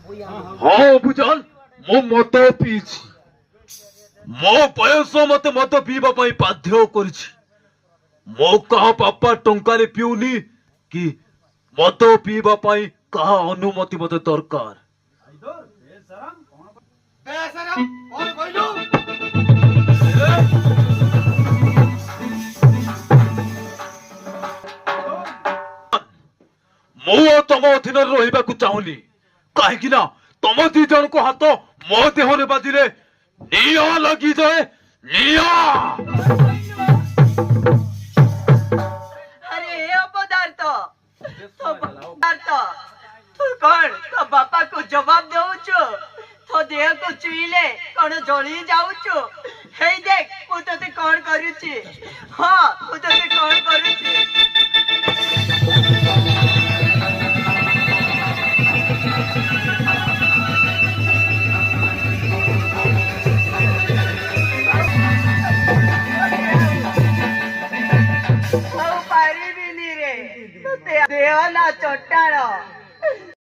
हाँ बुझान मो मत पीछि मो बयस मते मत पीबा पई बाध्य करछि मो कहा पापा टंकारे पिउनी कि मत पीबा पई कहा अनुमति मते दरकार मो तम अधीन रहिबा को चाहुनी काहेकि ना तम दी जन को हाथ मो देहरे बाजिले निया लगी जाए निया अरे हे अपदार्थ तो पदार्थ तू कौन तो बापा को जवाब देउछु तो देह को चुईले कौन जली जाउछु हे देख मु तते कौन करूची हां मु तते कौन करूची देह ना चट्टाण